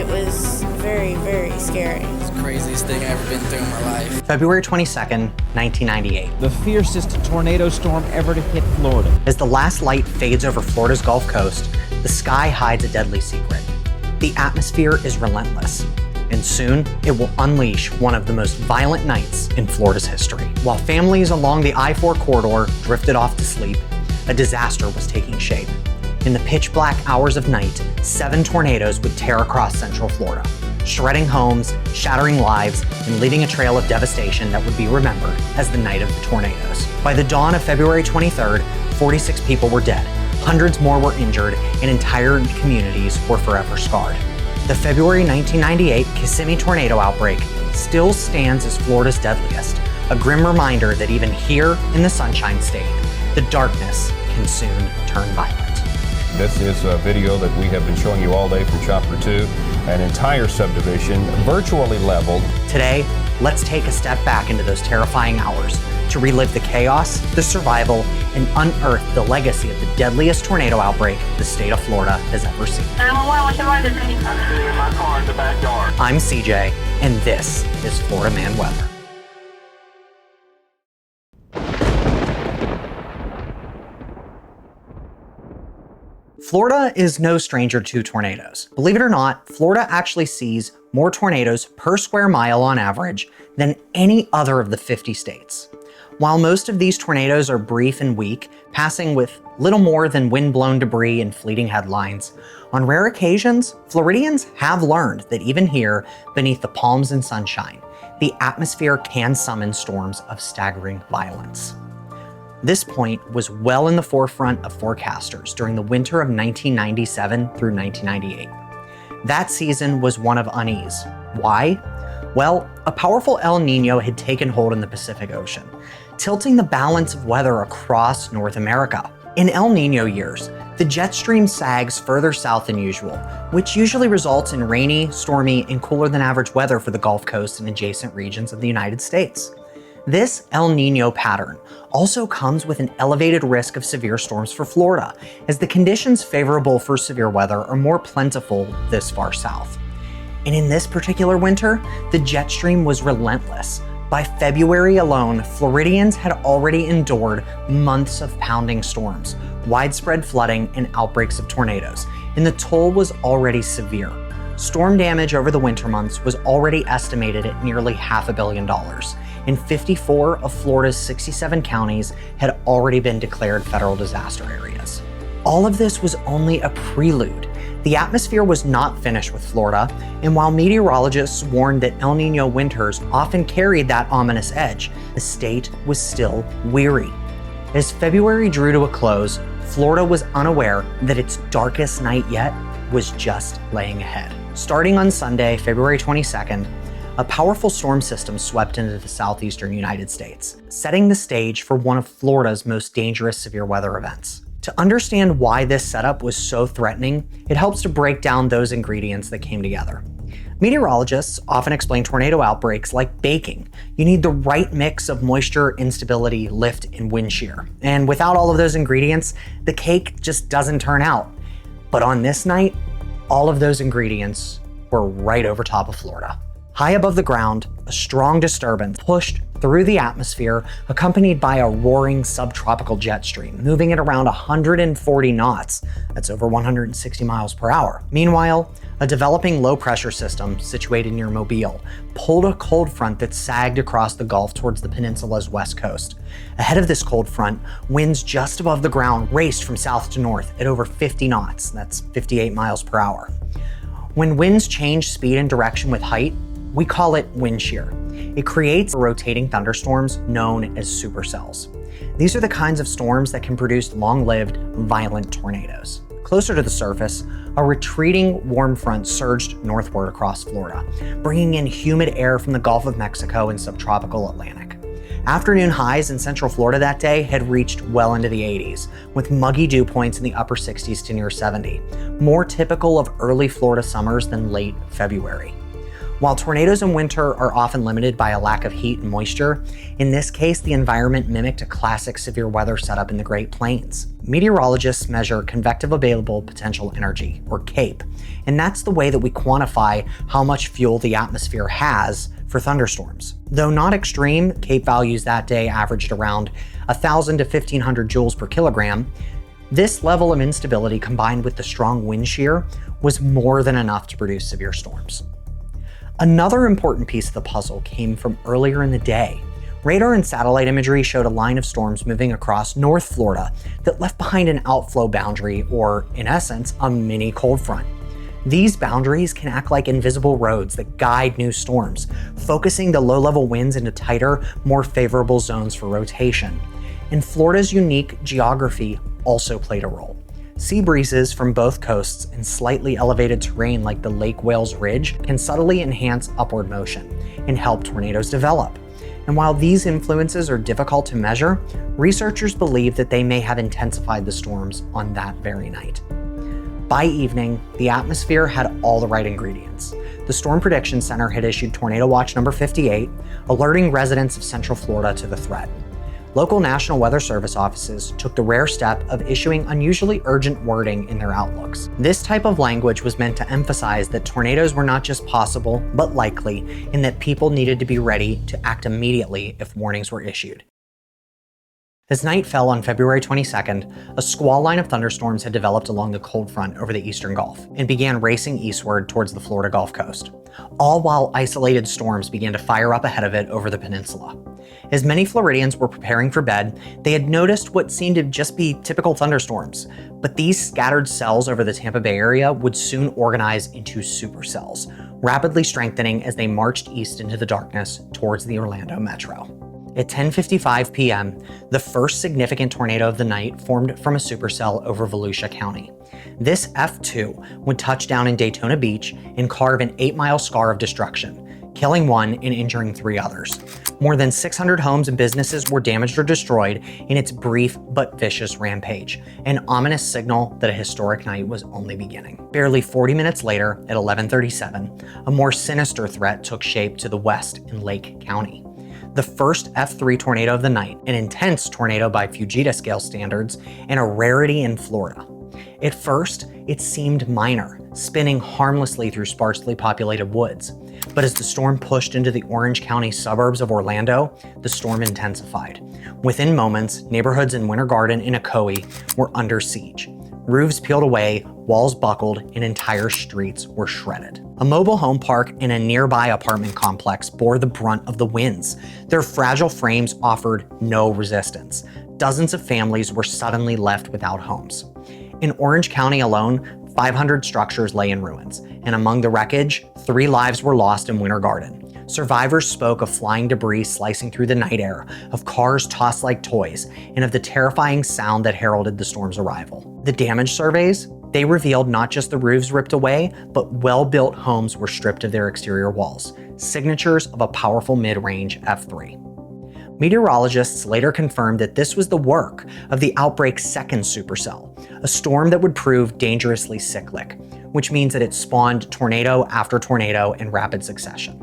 It was very, very scary. It's the craziest thing I've ever been through in my life. February 22nd, 1998. The fiercest tornado storm ever to hit Florida. As the last light fades over Florida's Gulf Coast, the sky hides a deadly secret. The atmosphere is relentless, and soon it will unleash one of the most violent nights in Florida's history. While families along the I-4 corridor drifted off to sleep, a disaster was taking shape. In the pitch black hours of night, 7 tornadoes would tear across central Florida, shredding homes, shattering lives, and leaving a trail of devastation that would be remembered as the night of the tornadoes. By the dawn of February 23rd, 46 people were dead, hundreds more were injured, and entire communities were forever scarred. The February 1998 Kissimmee Tornado Outbreak still stands as Florida's deadliest, a grim reminder that even here in the Sunshine State, the darkness can soon turn violent. This is a video that we have been showing you all day from Chopper 2, an entire subdivision virtually leveled. Today, let's take a step back into those terrifying hours to relive the chaos, the survival, and unearth the legacy of the deadliest tornado outbreak the state of Florida has ever seen. I'm sitting in my car in the backyard. I'm CJ, and this is Florida Man Weather. Florida is no stranger to tornadoes. Believe it or not, Florida actually sees more tornadoes per square mile on average than any other of the 50 states. While most of these tornadoes are brief and weak, passing with little more than wind-blown debris and fleeting headlines, on rare occasions, Floridians have learned that even here, beneath the palms and sunshine, the atmosphere can summon storms of staggering violence. This point was well in the forefront of forecasters during the winter of 1997 through 1998. That season was one of unease. Why? Well, a powerful El Niño had taken hold in the Pacific Ocean, tilting the balance of weather across North America. In El Niño years, the jet stream sags further south than usual, which usually results in rainy, stormy, and cooler than average weather for the Gulf Coast and adjacent regions of the United States. This El Niño pattern also comes with an elevated risk of severe storms for Florida, as the conditions favorable for severe weather are more plentiful this far south. And in this particular winter, the jet stream was relentless. By February alone, Floridians had already endured months of pounding storms, widespread flooding, and outbreaks of tornadoes, and the toll was already severe. Storm damage over the winter months was already estimated at nearly $500 million. And 54 of Florida's 67 counties had already been declared federal disaster areas. All of this was only a prelude. The atmosphere was not finished with Florida, and while meteorologists warned that El Niño winters often carried that ominous edge, the state was still weary. As February drew to a close, Florida was unaware that its darkest night yet was just laying ahead. Starting on Sunday, February 22nd, a powerful storm system swept into the southeastern United States, setting the stage for one of Florida's most dangerous severe weather events. To understand why this setup was so threatening, it helps to break down those ingredients that came together. Meteorologists often explain tornado outbreaks like baking. You need the right mix of moisture, instability, lift, and wind shear. And without all of those ingredients, the cake just doesn't turn out. But on this night, all of those ingredients were right over top of Florida. High above the ground, a strong disturbance pushed through the atmosphere, accompanied by a roaring subtropical jet stream, moving at around 140 knots. That's over 160 miles per hour. Meanwhile, a developing low-pressure system situated near Mobile pulled a cold front that sagged across the Gulf towards the peninsula's west coast. Ahead of this cold front, winds just above the ground raced from south to north at over 50 knots. That's 58 miles per hour. When winds change speed and direction with height, we call it wind shear. It creates rotating thunderstorms known as supercells. These are the kinds of storms that can produce long-lived, violent tornadoes. Closer to the surface, a retreating warm front surged northward across Florida, bringing in humid air from the Gulf of Mexico and subtropical Atlantic. Afternoon highs in central Florida that day had reached well into the 80s, with muggy dew points in the upper 60s to near 70, more typical of early Florida summers than late February. While tornadoes in winter are often limited by a lack of heat and moisture, in this case, the environment mimicked a classic severe weather setup in the Great Plains. Meteorologists measure convective available potential energy, or CAPE, and that's the way that we quantify how much fuel the atmosphere has for thunderstorms. Though not extreme, CAPE values that day averaged around 1,000 to 1,500 joules per kilogram. This level of instability combined with the strong wind shear was more than enough to produce severe storms. Another important piece of the puzzle came from earlier in the day. Radar and satellite imagery showed a line of storms moving across North Florida that left behind an outflow boundary, or in essence, a mini cold front. These boundaries can act like invisible roads that guide new storms, focusing the low-level winds into tighter, more favorable zones for rotation. And Florida's unique geography also played a role. Sea breezes from both coasts and slightly elevated terrain like the Lake Wales Ridge can subtly enhance upward motion and help tornadoes develop. And while these influences are difficult to measure, researchers believe that they may have intensified the storms on that very night. By evening, the atmosphere had all the right ingredients. The Storm Prediction Center had issued Tornado Watch number 58, alerting residents of Central Florida to the threat. Local National Weather Service offices took the rare step of issuing unusually urgent wording in their outlooks. This type of language was meant to emphasize that tornadoes were not just possible, but likely, and that people needed to be ready to act immediately if warnings were issued. As night fell on February 22nd, a squall line of thunderstorms had developed along the cold front over the eastern Gulf and began racing eastward towards the Florida Gulf Coast, all while isolated storms began to fire up ahead of it over the peninsula. As many Floridians were preparing for bed, they had noticed what seemed to just be typical thunderstorms, but these scattered cells over the Tampa Bay area would soon organize into supercells, rapidly strengthening as they marched east into the darkness towards the Orlando metro. At 10:55 p.m., the first significant tornado of the night formed from a supercell over Volusia County. This F2 would touch down in Daytona Beach and carve an 8-mile scar of destruction, killing one and injuring 3 others. More than 600 homes and businesses were damaged or destroyed in its brief but vicious rampage, an ominous signal that a historic night was only beginning. Barely 40 minutes later, at 11:37, a more sinister threat took shape to the west in Lake County. The first F3 tornado of the night, an intense tornado by Fujita scale standards, and a rarity in Florida. At first, it seemed minor, spinning harmlessly through sparsely populated woods. But as the storm pushed into the Orange County suburbs of Orlando, the storm intensified. Within moments, neighborhoods in Winter Garden and Ocoee were under siege. Roofs peeled away, walls buckled, and entire streets were shredded. A mobile home park and a nearby apartment complex bore the brunt of the winds. Their fragile frames offered no resistance. Dozens of families were suddenly left without homes. In Orange County alone, 500 structures lay in ruins, and among the wreckage, 3 lives were lost in Winter Garden. Survivors spoke of flying debris slicing through the night air, of cars tossed like toys, and of the terrifying sound that heralded the storm's arrival. The damage surveys, they revealed not just the roofs ripped away, but well-built homes were stripped of their exterior walls, signatures of a powerful mid-range F3. Meteorologists later confirmed that this was the work of the Outbreak's second supercell, a storm that would prove dangerously cyclic, which means that it spawned tornado after tornado in rapid succession.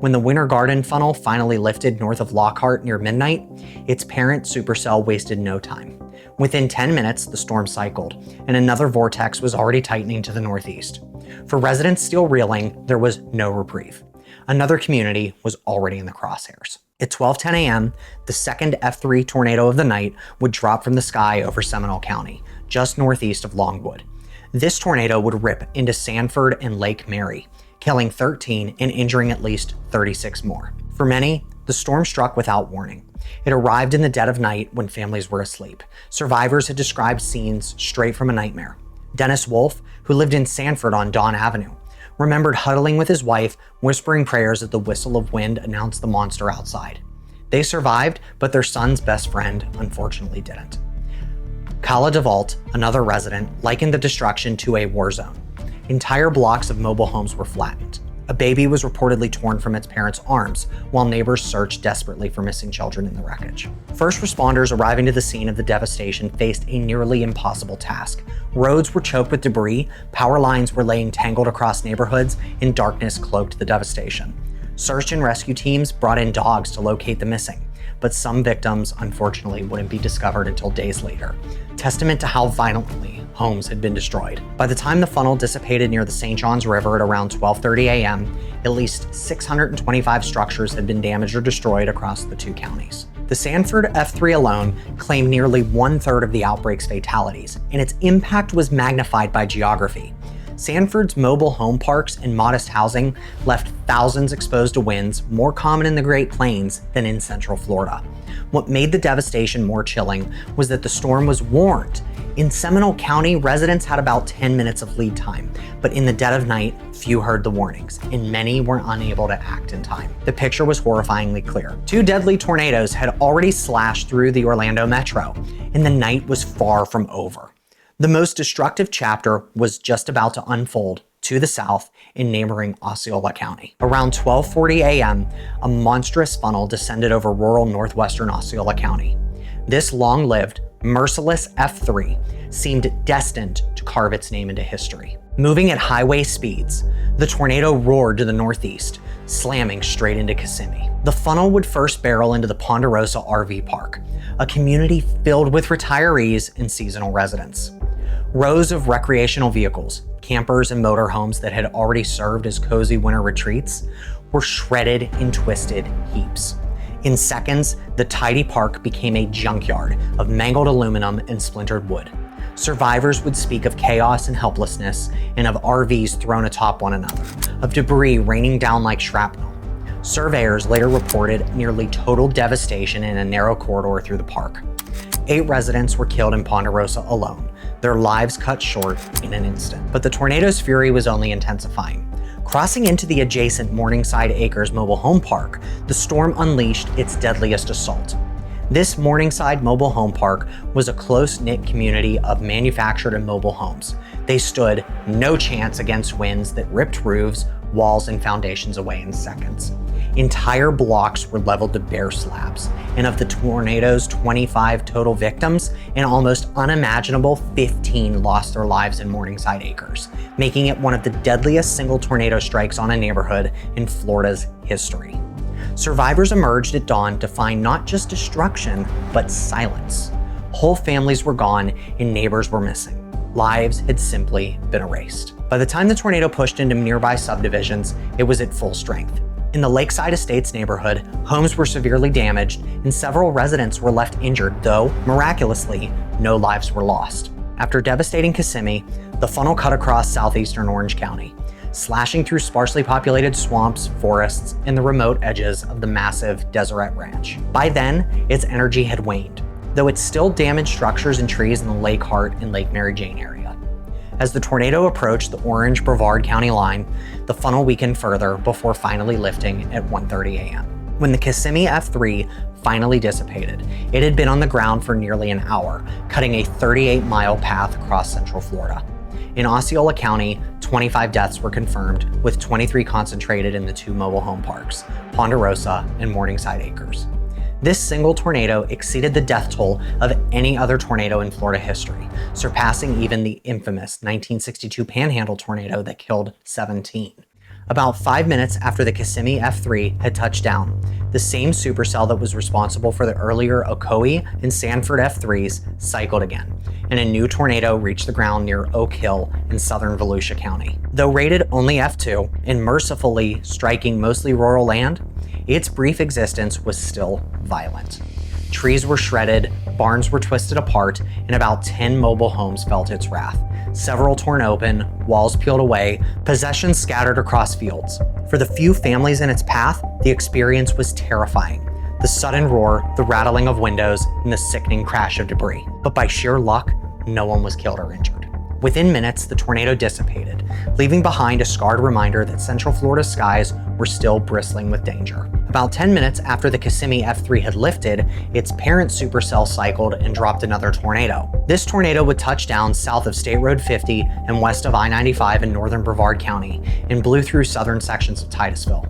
When the Winter Garden funnel finally lifted north of Lockhart near midnight, its parent supercell wasted no time. Within 10 minutes, the storm cycled, and another vortex was already tightening to the northeast. For residents still reeling, there was no reprieve. Another community was already in the crosshairs. At 12:10 a.m., the second F3 tornado of the night would drop from the sky over Seminole County, just northeast of Longwood. This tornado would rip into Sanford and Lake Mary, killing 13 and injuring at least 36 more. For many, the storm struck without warning. It arrived in the dead of night when families were asleep. Survivors had described scenes straight from a nightmare. Dennis Wolf, who lived in Sanford on Dawn Avenue, remembered huddling with his wife, whispering prayers as the whistle of wind announced the monster outside. They survived, but their son's best friend unfortunately didn't. Kala DeVault, another resident, likened the destruction to a war zone. Entire blocks of mobile homes were flattened. A baby was reportedly torn from its parents' arms, while neighbors searched desperately for missing children in the wreckage. First responders arriving to the scene of the devastation faced a nearly impossible task. Roads were choked with debris, power lines were laying tangled across neighborhoods, and darkness cloaked the devastation. Search and rescue teams brought in dogs to locate the missing, but some victims, unfortunately, wouldn't be discovered until days later, testament to how violently homes had been destroyed. By the time the funnel dissipated near the St. Johns River at around 12:30 a.m., at least 625 structures had been damaged or destroyed across the two counties. The Sanford F3 alone claimed nearly 1/3 of the outbreak's fatalities, and its impact was magnified by geography. Sanford's mobile home parks and modest housing left thousands exposed to winds more common in the Great Plains than in Central Florida. What made the devastation more chilling was that the storm was warned. In Seminole County, residents had about 10 minutes of lead time, but in the dead of night, few heard the warnings, and many were unable to act in time. The picture was horrifyingly clear. 2 deadly tornadoes had already slashed through the Orlando metro, and the night was far from over. The most destructive chapter was just about to unfold to the south in neighboring Osceola County. Around 12:40 a.m., a monstrous funnel descended over rural northwestern Osceola County. This long-lived, merciless F3 seemed destined to carve its name into history. Moving at highway speeds, the tornado roared to the northeast, slamming straight into Kissimmee. The funnel would first barrel into the Ponderosa RV Park, a community filled with retirees and seasonal residents. Rows of recreational vehicles, campers and motorhomes that had already served as cozy winter retreats were shredded in twisted heaps. In seconds, the tidy park became a junkyard of mangled aluminum and splintered wood. Survivors would speak of chaos and helplessness, and of RVs thrown atop one another, of debris raining down like shrapnel. Surveyors later reported nearly total devastation in a narrow corridor through the park. 8 residents were killed in Ponderosa alone, their lives cut short in an instant. But the tornado's fury was only intensifying. Crossing into the adjacent Morningside Acres mobile home park, the storm unleashed its deadliest assault. This Morningside mobile home park was a close-knit community of manufactured and mobile homes. They stood no chance against winds that ripped roofs, walls, and foundations away in seconds. Entire blocks were leveled to bare slabs, and of the tornado's 25 total victims, an almost unimaginable 15 lost their lives in Morningside Acres, making it one of the deadliest single tornado strikes on a neighborhood in Florida's history. Survivors emerged at dawn to find not just destruction, but silence. Whole families were gone and neighbors were missing. Lives had simply been erased. By the time the tornado pushed into nearby subdivisions, it was at full strength. In the Lakeside Estates neighborhood, homes were severely damaged and several residents were left injured, though, miraculously, no lives were lost. After devastating Kissimmee, the funnel cut across southeastern Orange County, slashing through sparsely populated swamps, forests, and the remote edges of the massive Deseret Ranch. By then, its energy had waned, though it still damaged structures and trees in the Lake Hart and Lake Mary Jane area. As the tornado approached the Orange-Brevard County line, the funnel weakened further before finally lifting at 1:30 a.m. When the Kissimmee F3 finally dissipated, it had been on the ground for nearly an hour, cutting a 38-mile path across central Florida. In Osceola County, 25 deaths were confirmed, with 23 concentrated in the 2 mobile home parks, Ponderosa and Morningside Acres. This single tornado exceeded the death toll of any other tornado in Florida history, surpassing even the infamous 1962 Panhandle tornado that killed 17. About 5 minutes after the Kissimmee F3 had touched down, the same supercell that was responsible for the earlier Ocoee and Sanford F3s cycled again, and a new tornado reached the ground near Oak Hill in southern Volusia County. Though rated only F2 and mercifully striking mostly rural land, its brief existence was still violent. Trees were shredded, barns were twisted apart, and about 10 mobile homes felt its wrath. Several torn open, walls peeled away, possessions scattered across fields. For the few families in its path, the experience was terrifying. The sudden roar, the rattling of windows, and the sickening crash of debris. But by sheer luck, no one was killed or injured. Within minutes, the tornado dissipated, leaving behind a scarred reminder that Central Florida's skies were still bristling with danger. About 10 minutes after the Kissimmee F3 had lifted, its parent supercell cycled and dropped another tornado. This tornado would touch down south of State Road 50 and west of I-95 in northern Brevard County and blew through southern sections of Titusville,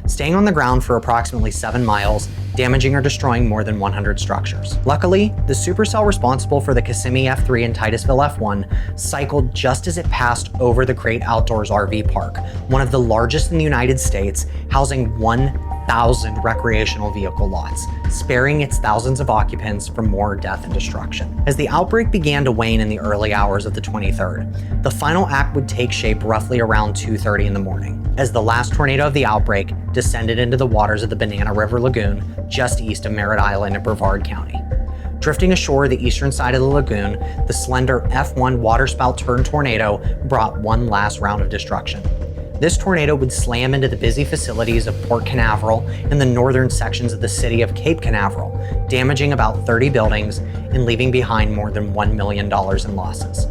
staying on the ground for approximately 7 miles, damaging or destroying more than 100 structures. Luckily, the supercell responsible for the Kissimmee F3 and Titusville F1 cycled just as it passed over the Great Outdoors RV Park, one of the largest in the United States, housing 1,000 recreational vehicle lots, sparing its thousands of occupants from more death and destruction. As the outbreak began to wane in the early hours of the 23rd, the final act would take shape roughly around 2:30 in the morning, as the last tornado of the outbreak descended into the waters of the Banana River Lagoon just east of Merritt Island in Brevard County. Drifting ashore the eastern side of the lagoon, the slender F1 waterspout turn tornado brought one last round of destruction. This tornado would slam into the busy facilities of Port Canaveral and the northern sections of the city of Cape Canaveral, damaging about 30 buildings and leaving behind more than $1 million in losses.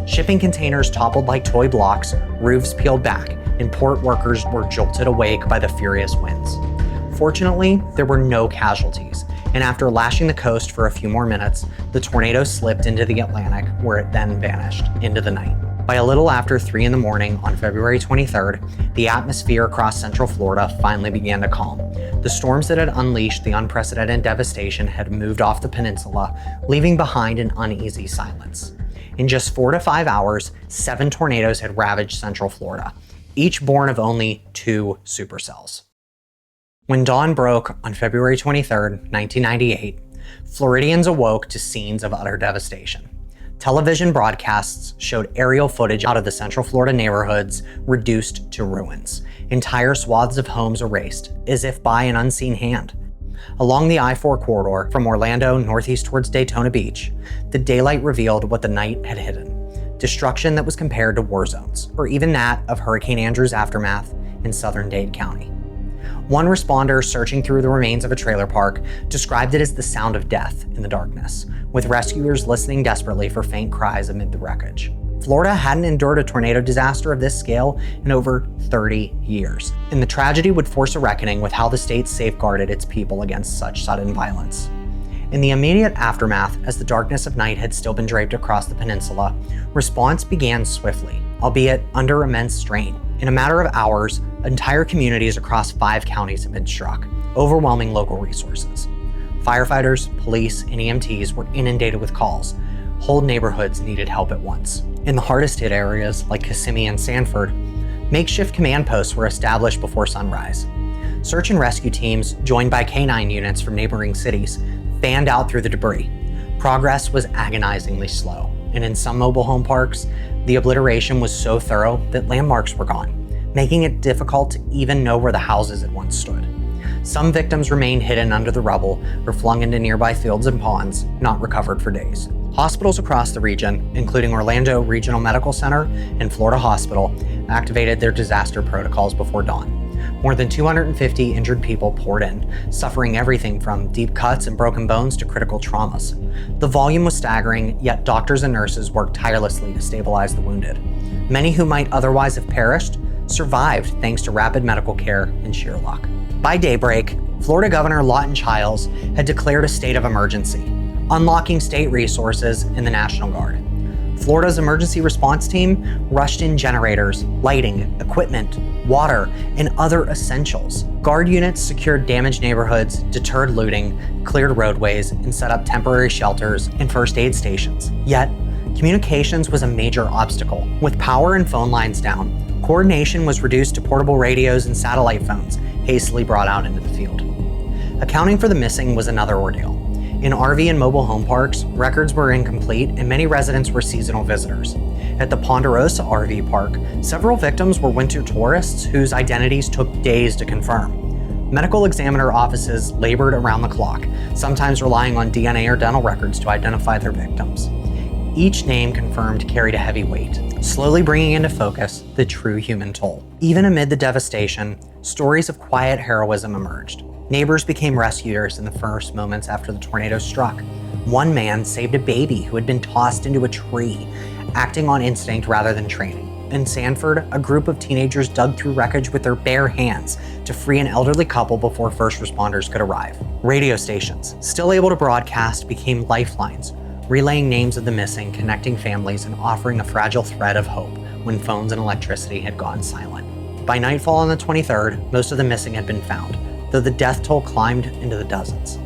Shipping containers toppled like toy blocks, roofs peeled back, and port workers were jolted awake by the furious winds. Fortunately, there were no casualties, and after lashing the coast for a few more minutes, the tornado slipped into the Atlantic, where it then vanished into the night. By a little after 3 in the morning on February 23rd, the atmosphere across Central Florida finally began to calm. The storms that had unleashed the unprecedented devastation had moved off the peninsula, leaving behind an uneasy silence. In just 4 to 5 hours, 7 tornadoes had ravaged Central Florida, each born of only 2 supercells. When dawn broke on February 23, 1998, Floridians awoke to scenes of utter devastation. Television broadcasts showed aerial footage out of the Central Florida neighborhoods reduced to ruins, entire swaths of homes erased, as if by an unseen hand. Along the I-4 corridor from Orlando northeast towards Daytona Beach, the daylight revealed what the night had hidden: destruction that was compared to war zones, or even that of Hurricane Andrew's aftermath in southern Dade County. One responder searching through the remains of a trailer park described it as the sound of death in the darkness, with rescuers listening desperately for faint cries amid the wreckage. Florida hadn't endured a tornado disaster of this scale in over 30 years, and the tragedy would force a reckoning with how the state safeguarded its people against such sudden violence. In the immediate aftermath, as the darkness of night had still been draped across the peninsula, response began swiftly, albeit under immense strain. In a matter of hours, entire communities across 5 counties had been struck, overwhelming local resources. Firefighters, police, and EMTs were inundated with calls. Whole neighborhoods needed help at once. In the hardest hit areas, like Kissimmee and Sanford, makeshift command posts were established before sunrise. Search and rescue teams, joined by K-9 units from neighboring cities, fanned out through the debris. Progress was agonizingly slow, and in some mobile home parks, the obliteration was so thorough that landmarks were gone, making it difficult to even know where the houses had once stood. Some victims remained hidden under the rubble or flung into nearby fields and ponds, not recovered for days. Hospitals across the region, including Orlando Regional Medical Center and Florida Hospital, activated their disaster protocols before dawn. More than 250 injured people poured in, suffering everything from deep cuts and broken bones to critical traumas. The volume was staggering, yet doctors and nurses worked tirelessly to stabilize the wounded. Many who might otherwise have perished survived thanks to rapid medical care and sheer luck. By daybreak, Florida Governor Lawton Chiles had declared a state of emergency, unlocking state resources and the National Guard. Florida's emergency response team rushed in generators, lighting, equipment, water, and other essentials. Guard units secured damaged neighborhoods, deterred looting, cleared roadways, and set up temporary shelters and first aid stations. Yet, communications was a major obstacle. With power and phone lines down, coordination was reduced to portable radios and satellite phones, hastily brought out into the field. Accounting for the missing was another ordeal. In RV and mobile home parks, records were incomplete and many residents were seasonal visitors. At the Ponderosa RV Park, several victims were winter tourists whose identities took days to confirm. Medical examiner offices labored around the clock, sometimes relying on DNA or dental records to identify their victims. Each name confirmed carried a heavy weight, slowly bringing into focus the true human toll. Even amid the devastation, stories of quiet heroism emerged. Neighbors became rescuers in the first moments after the tornado struck. One man saved a baby who had been tossed into a tree acting on instinct rather than training. In Sanford, a group of teenagers dug through wreckage with their bare hands to free an elderly couple before first responders could arrive. Radio stations, still able to broadcast, became lifelines, relaying names of the missing, connecting families, and offering a fragile thread of hope when phones and electricity had gone silent. By nightfall on the 23rd, most of the missing had been found, though the death toll climbed into the dozens.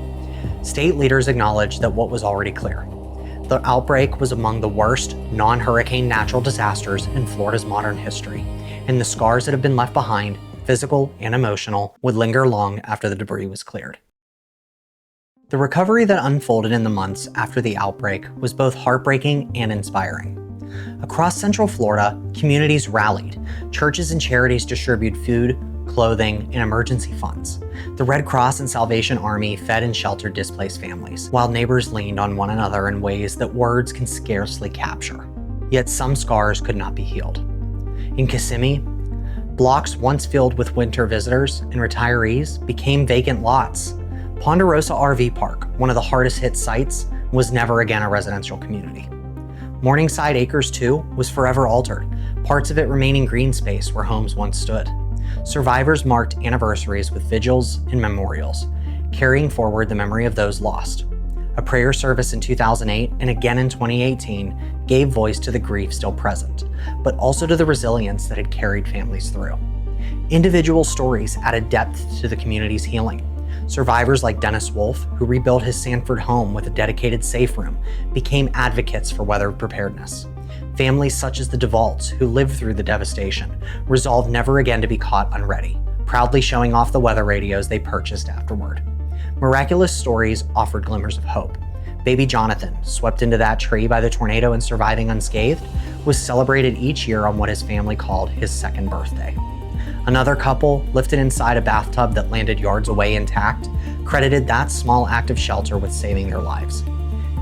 State leaders acknowledged that what was already clear. The outbreak was among the worst non-hurricane natural disasters in Florida's modern history, and the scars that have been left behind, physical and emotional, would linger long after the debris was cleared. The recovery that unfolded in the months after the outbreak was both heartbreaking and inspiring. Across Central Florida, communities rallied. Churches and charities distributed food, clothing, and emergency funds. The Red Cross and Salvation Army fed and sheltered displaced families, while neighbors leaned on one another in ways that words can scarcely capture. Yet some scars could not be healed. In Kissimmee, blocks once filled with winter visitors and retirees became vacant lots. Ponderosa RV Park, one of the hardest hit sites, was never again a residential community. Morningside Acres 2 was forever altered, parts of it remaining green space where homes once stood. Survivors marked anniversaries with vigils and memorials, carrying forward the memory of those lost. A prayer service in 2008 and again in 2018 gave voice to the grief still present, but also to the resilience that had carried families through. Individual stories added depth to the community's healing. Survivors like Dennis Wolfe, who rebuilt his Sanford home with a dedicated safe room, became advocates for weather preparedness. Families such as the DeVaults, who lived through the devastation, resolved never again to be caught unready, proudly showing off the weather radios they purchased afterward. Miraculous stories offered glimmers of hope. Baby Jonathan, swept into that tree by the tornado and surviving unscathed, was celebrated each year on what his family called his second birthday. Another couple, lifted inside a bathtub that landed yards away intact, credited that small act of shelter with saving their lives.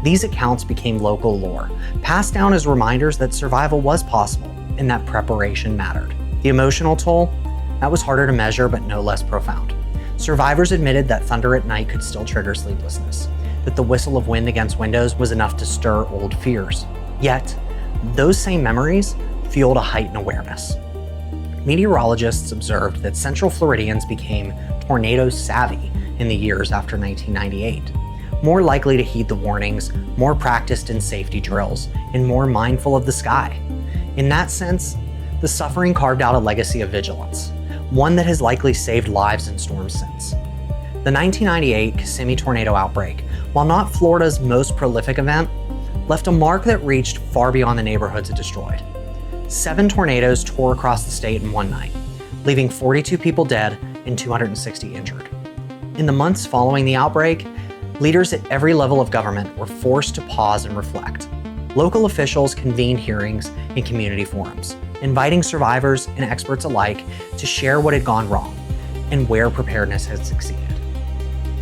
These accounts became local lore, passed down as reminders that survival was possible and that preparation mattered. The emotional toll? That was harder to measure, but no less profound. Survivors admitted that thunder at night could still trigger sleeplessness, that the whistle of wind against windows was enough to stir old fears. Yet, those same memories fueled a heightened awareness. Meteorologists observed that Central Floridians became tornado savvy in the years after 1998, more likely to heed the warnings, more practiced in safety drills, and more mindful of the sky. In that sense, the suffering carved out a legacy of vigilance, one that has likely saved lives in storms since. The 1998 Kissimmee Tornado Outbreak, while not Florida's most prolific event, left a mark that reached far beyond the neighborhoods it destroyed. 7 tornadoes tore across the state in one night, leaving 42 people dead and 260 injured. In the months following the outbreak, leaders at every level of government were forced to pause and reflect. Local officials convened hearings and community forums, inviting survivors and experts alike to share what had gone wrong and where preparedness had succeeded.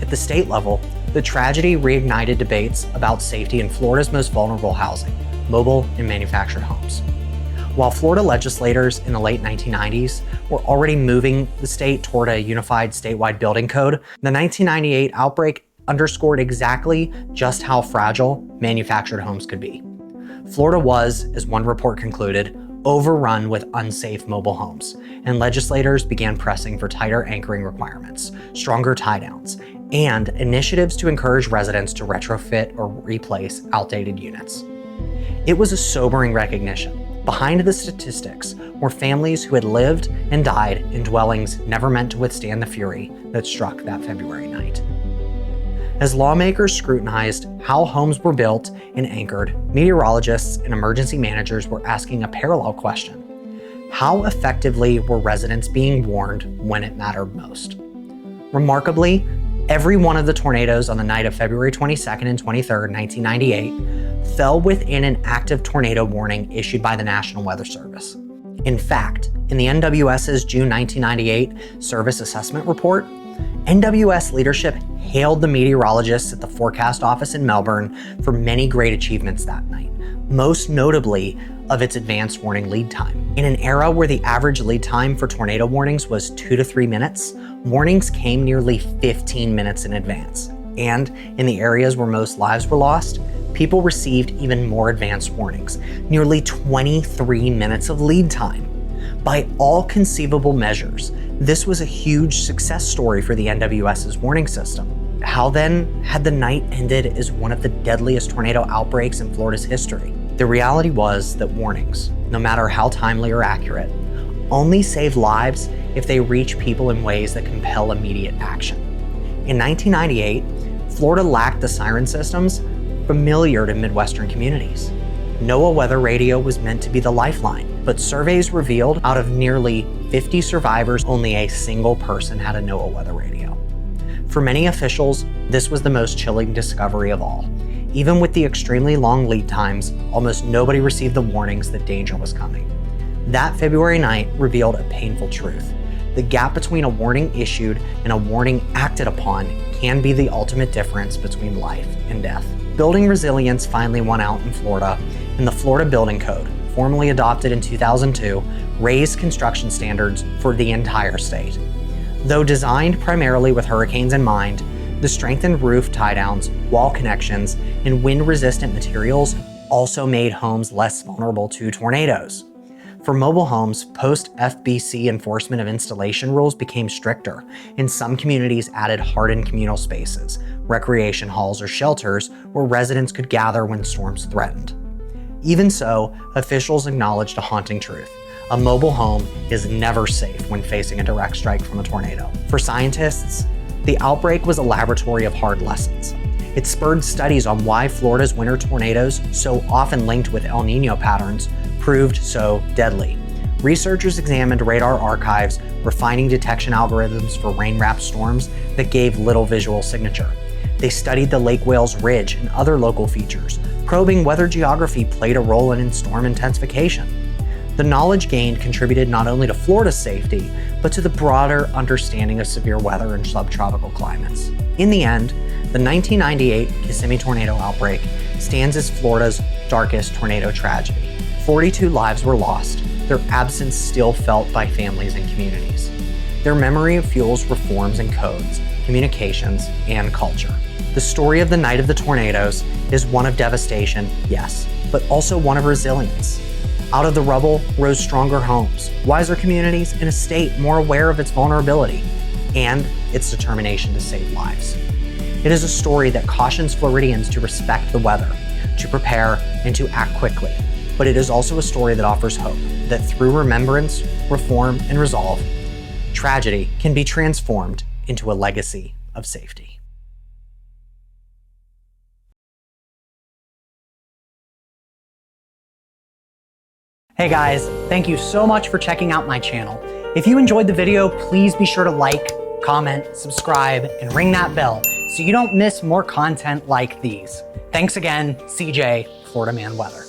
At the state level, the tragedy reignited debates about safety in Florida's most vulnerable housing, mobile and manufactured homes. While Florida legislators in the late 1990s were already moving the state toward a unified statewide building code, the 1998 outbreak underscored exactly just how fragile manufactured homes could be. Florida was, as one report concluded, overrun with unsafe mobile homes, and legislators began pressing for tighter anchoring requirements, stronger tie-downs, and initiatives to encourage residents to retrofit or replace outdated units. It was a sobering recognition. Behind the statistics were families who had lived and died in dwellings never meant to withstand the fury that struck that February night. As lawmakers scrutinized how homes were built and anchored, meteorologists and emergency managers were asking a parallel question. How effectively were residents being warned when it mattered most? Remarkably, every one of the tornadoes on the night of February 22nd and 23rd, 1998, fell within an active tornado warning issued by the National Weather Service. In fact, in the NWS's June 1998 Service Assessment Report, NWS leadership hailed the meteorologists at the forecast office in Melbourne for many great achievements that night, most notably of its advanced warning lead time. In an era where the average lead time for tornado warnings was 2 to 3 minutes, warnings came nearly 15 minutes in advance. And in the areas where most lives were lost, people received even more advanced warnings, nearly 23 minutes of lead time. By all conceivable measures, this was a huge success story for the NWS's warning system. How then had the night ended as one of the deadliest tornado outbreaks in Florida's history? The reality was that warnings, no matter how timely or accurate, only save lives if they reach people in ways that compel immediate action. In 1998, Florida lacked the siren systems familiar to Midwestern communities. NOAA weather radio was meant to be the lifeline, but surveys revealed out of nearly 50 survivors, only a single person had a NOAA weather radio. For many officials, this was the most chilling discovery of all. Even with the extremely long lead times, almost nobody received the warnings that danger was coming. That February night revealed a painful truth. The gap between a warning issued and a warning acted upon can be the ultimate difference between life and death. Building resilience finally won out in Florida, and the Florida Building Code, formally adopted in 2002, raised construction standards for the entire state. Though designed primarily with hurricanes in mind, the strengthened roof tie-downs, wall connections, and wind-resistant materials also made homes less vulnerable to tornadoes. For mobile homes, post-FBC enforcement of installation rules became stricter, and some communities added hardened communal spaces, recreation halls or shelters where residents could gather when storms threatened. Even so, officials acknowledged a haunting truth. A mobile home is never safe when facing a direct strike from a tornado. For scientists, the outbreak was a laboratory of hard lessons. It spurred studies on why Florida's winter tornadoes, so often linked with El Niño patterns, proved so deadly. Researchers examined radar archives, refining detection algorithms for rain-wrapped storms that gave little visual signature. They studied the Lake Wales Ridge and other local features, probing whether geography played a role in storm intensification. The knowledge gained contributed not only to Florida's safety, but to the broader understanding of severe weather in subtropical climates. In the end, the 1998 Kissimmee Tornado Outbreak stands as Florida's darkest tornado tragedy. 42 lives were lost, their absence still felt by families and communities. Their memory fuels reforms in codes, communications, and culture. The story of the night of the tornadoes is one of devastation, yes, but also one of resilience. Out of the rubble rose stronger homes, wiser communities, and a state more aware of its vulnerability and its determination to save lives. It is a story that cautions Floridians to respect the weather, to prepare, and to act quickly. But it is also a story that offers hope, that through remembrance, reform, and resolve, tragedy can be transformed into a legacy of safety. Hey guys, thank you so much for checking out my channel. If you enjoyed the video, please be sure to like, comment, subscribe, and ring that bell so you don't miss more content like these. Thanks again, CJ, Florida Man Weather.